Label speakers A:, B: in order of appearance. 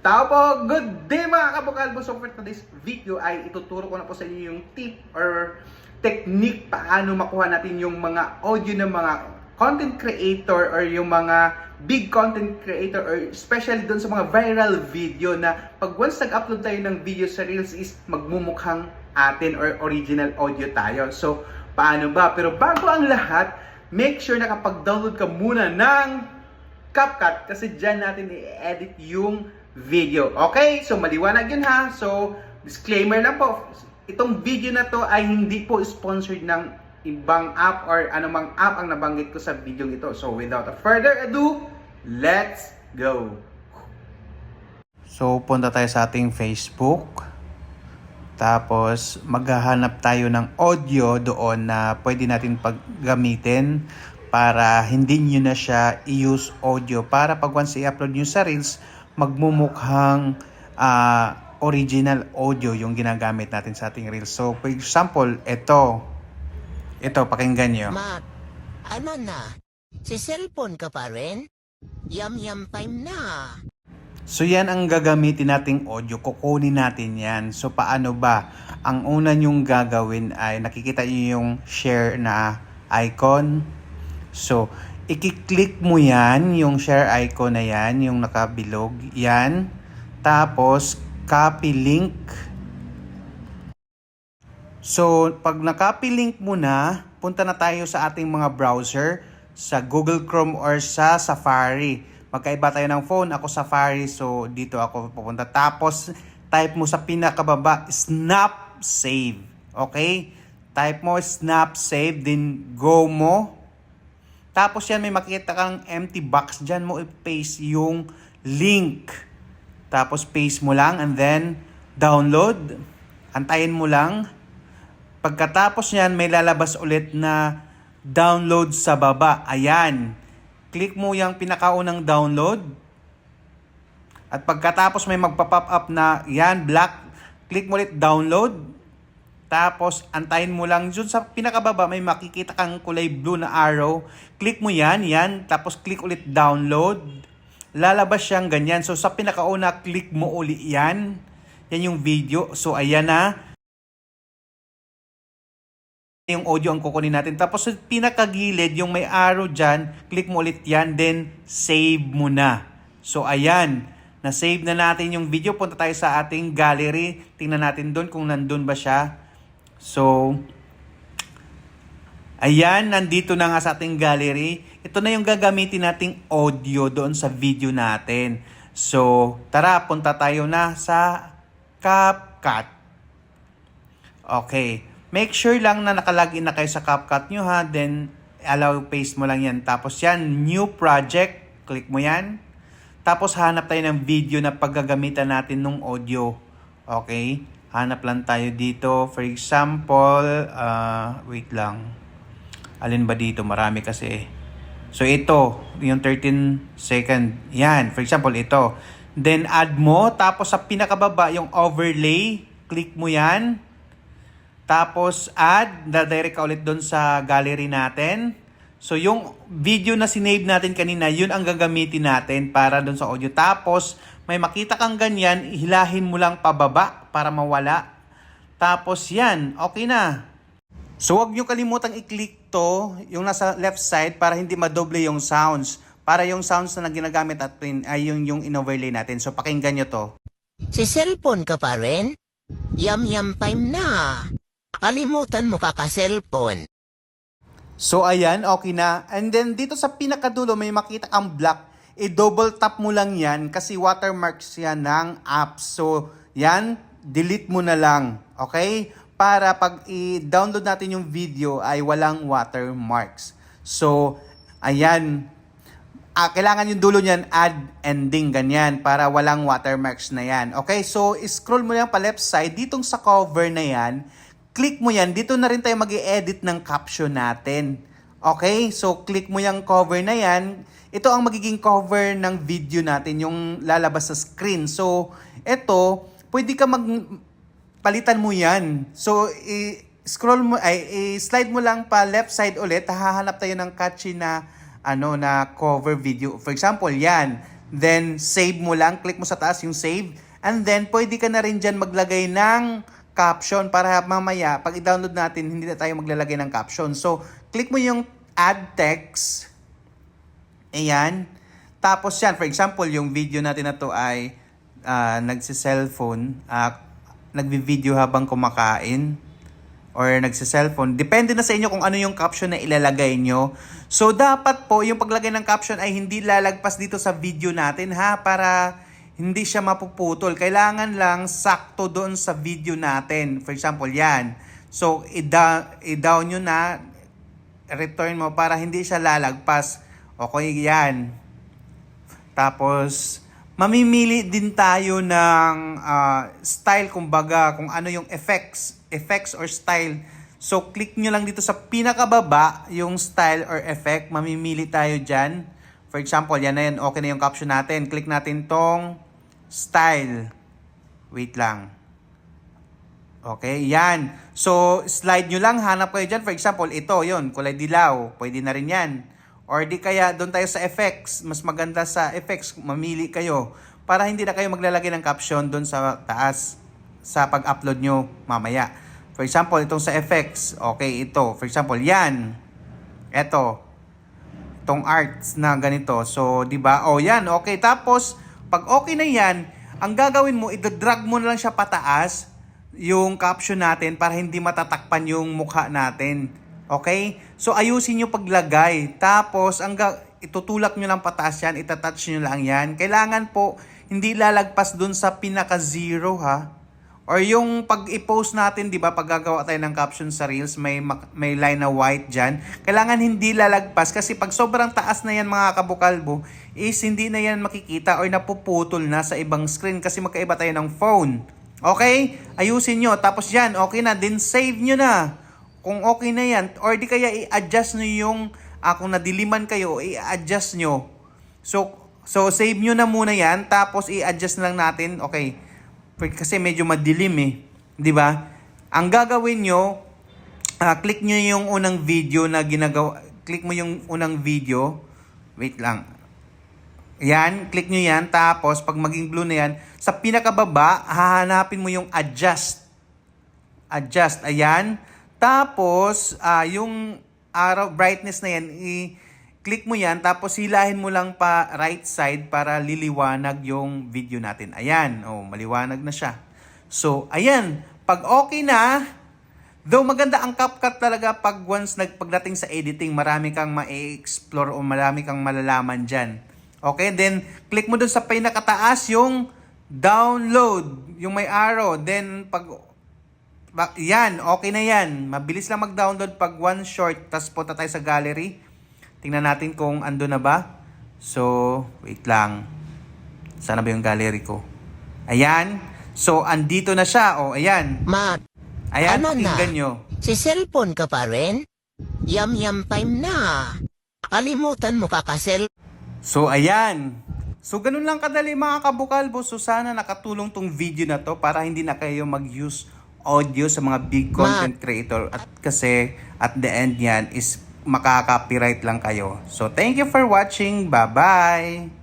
A: Tao po, good day mga kabukalbo. So for today's video ay ituturo ko na po sa inyo yung tip or technique paano makuha natin yung mga audio ng mga content creator or yung mga big content creator or especially doon sa mga viral video na pag once nag-upload tayo ng video sa Reels is magmumukhang atin or original audio tayo. So paano ba? Pero bago ang lahat, make sure na kapag download ka muna ng CapCut kasi dyan natin i-edit yung video. Okay? So, maliwanag yun ha. So, disclaimer lang po. Itong video na to ay hindi po sponsored ng ibang app or anumang app ang nabanggit ko sa video ito. So, without further ado, let's go! So, punta tayo sa ating Facebook. Tapos, maghahanap tayo ng audio doon na pwede natin paggamitin para hindi nyo na siya i-use audio. Para pag once i-upload nyo sa Reels, magmumukhang original audio yung ginagamit natin sa ating Reels. So, for example, ito, pakinggan nyo.
B: Mac, ano na? Si cellphone ka pa rin? Yum time na.
A: So, yan ang gagamitin nating audio. Kukunin natin yan. So, paano ba? Ang una nyong gagawin ay nakikita nyo yung share na icon. So, i-click mo yan, yung share icon na yan, yung nakabilog, yan. Tapos, copy link. So, pag na-copy link mo na, punta na tayo sa ating mga browser, sa Google Chrome or sa Safari. Magkaiba tayo ng phone, ako Safari, so dito ako pupunta. Tapos, type mo sa pinakababa, Snap Save. Okay? Type mo Snap Save, then go mo. Tapos yan, may makikita kang empty box. Diyan mo i-paste yung link. Tapos paste mo lang and then download. Antayin mo lang. Pagkatapos yan, may lalabas ulit na download sa baba. Ayan. Click mo yung pinakaunang download. At pagkatapos may magpa-pop up na yan, black. Click mo ulit download. Tapos, antayin mo lang. Dun sa pinakababa, may makikita kang kulay blue na arrow. Click mo yan. Tapos, click ulit download. Lalabas siyang ganyan. So, sa pinakauna, click mo ulit yan. Yan yung video. So, ayan na. Yung audio ang kukunin natin. Tapos, sa pinakagilid, yung may arrow dyan, click mo ulit yan. Then, save mo na. So, ayan. Na-save na natin yung video. Punta tayo sa ating gallery. Tingnan natin doon kung nandun ba siya. So, ayan, nandito na nga sa ating gallery. Ito na yung gagamitin nating audio doon sa video natin. So, tara, punta tayo na sa CapCut. Okay. Make sure lang na nakalagin na kayo sa CapCut nyo ha. Then, allow paste mo lang yan. Tapos yan, new project. Click mo yan. Tapos, hanap tayo ng video na paggagamitan natin ng audio. Okay. Hanap lang tayo dito. For example, wait lang. Alin ba dito? Marami kasi. So, ito. Yung 13 second. Yan. For example, ito. Then, add mo. Tapos, sa pinakababa, yung overlay. Click mo yan. Tapos, add. Dadirect ka ulit doon sa gallery natin. So, yung video na sinave natin kanina, yun ang gagamitin natin para doon sa audio. Tapos, may makita kang ganyan, hilahin mo lang pababa para mawala. Tapos yan, okay na. So huwag nyo kalimutang i-click to, yung nasa left side para hindi madoble yung sounds. Para yung sounds na ginagamit natin ay yung in-overlay natin. So pakinggan nyo to.
B: Si cellphone ka pa rin? Yum time na. Kalimutan mo ka cellphone.
A: So ayan, okay na. And then dito sa pinakadulo may makita kang black. I-double tap mo lang yan kasi watermarks yan ng app. So, yan, delete mo na lang. Okay? Para pag i-download natin yung video ay walang watermarks. So, ayan. Kailangan yung dulo niyan, add ending, ganyan, para walang watermarks na yan. Okay? So, scroll mo lang pa left side. Ditong sa cover na yan, click mo yan. Dito na rin tayo mag-i-edit ng caption natin. Okay? So, click mo yung cover na yan. Ito ang magiging cover ng video natin, yung lalabas sa screen. So, ito, pwede ka palitan mo yan. So, i-slide mo lang pa left side ulit, hahanap tayo ng catchy na, na cover video. For example, yan. Then, save mo lang. Click mo sa taas yung save. And then, pwede ka na rin dyan maglagay ng caption para mamaya, pag i-download natin, hindi na tayo maglalagay ng caption. So, click mo yung add text. Ayan. Tapos yan, for example, yung video natin na to ay nagsi-cellphone, nagvi-video habang kumakain or nagsi-cellphone. Depende na sa inyo kung ano yung caption na ilalagay nyo. So, dapat po, yung paglagay ng caption ay hindi lalagpas dito sa video natin ha, para hindi siya mapuputol. Kailangan lang sakto doon sa video natin. For example, yan. So, i-down nyo na, return mo para hindi siya lalagpas. Okay, yan. Tapos, mamimili din tayo ng style, kumbaga, kung ano yung effects or style. So, click nyo lang dito sa pinakababa, yung style or effect. Mamimili tayo dyan. For example, yan na yan. Okay na yung caption natin. Click natin tong style. Wait lang. Okay, yan. So, slide nyo lang. Hanap kayo dyan. For example, ito, yon kulay dilaw. Pwede na rin yan. Or di kaya, doon tayo sa effects. Mas maganda sa effects. Mamili kayo. Para hindi na kayo maglalagay ng caption doon sa taas sa pag-upload nyo mamaya. For example, itong sa effects. Okay, ito. For example, yan. Ito. Itong arts na ganito. So, di ba? Oh, yan. Okay. Tapos, pag okay na yan, ang gagawin mo, i-drag mo na lang siya pataas yung caption natin para hindi matatakpan yung mukha natin. Okay? So, ayusin nyo paglagay. Tapos, itutulak nyo lang pataas yan. Itatouch nyo lang yan. Kailangan po, hindi lalagpas dun sa pinaka-zero ha. Or yung pag i-post natin, di ba, pag gagawa tayo ng caption sa Reels, may line na white dyan. Kailangan hindi lalagpas kasi pag sobrang taas na yan mga kabukalbo, is hindi na yan makikita or napuputol na sa ibang screen kasi magkaiba tayo ng phone. Okay? Ayusin nyo. Tapos yan, okay na. Then save nyo na. Kung okay na yan. Or di kaya i-adjust nyo yung, kung nadiliman kayo, i-adjust nyo. So save nyo na muna yan. Tapos i-adjust na lang natin. Okay. Kasi medyo madilim eh. Di ba? Ang gagawin nyo, click nyo yung unang video na ginagawa. Click mo yung unang video. Wait lang. Yan, click nyo yan. Tapos, pag maging blue na yan, sa pinakababa, hahanapin mo yung adjust. Adjust, ayan. Tapos, yung araw, brightness na yan, click mo yan, tapos hilahin mo lang pa right side para liliwanag yung video natin. Ayan, maliwanag na siya. So, ayan, pag okay na, though maganda ang CapCut talaga pag once pagdating sa editing, marami kang ma-explore o marami kang malalaman dyan. Okay, then click mo dun sa pinakataas yung download, yung may arrow. Then, yan, okay na yan. Mabilis lang mag-download pag one short, tapos punta tayo sa gallery. Tingnan natin kung ando na ba. So, wait lang. Sana ba yung gallery ko? Ayan. So, andito na siya. Ayan. Ayan,
B: ano
A: pakinggan
B: na?
A: nyo.
B: Si cellphone ka pa rin? Yum time na. Kalimutan mo kakasel.
A: So, ayan. So, ganun lang kadali mga kabukalbo. So, sana nakatulong tong video na to para hindi na kayo mag-use audio sa mga big content creator. At kasi, at the end yan is makaka-copyright lang kayo. So, thank you for watching. Bye-bye!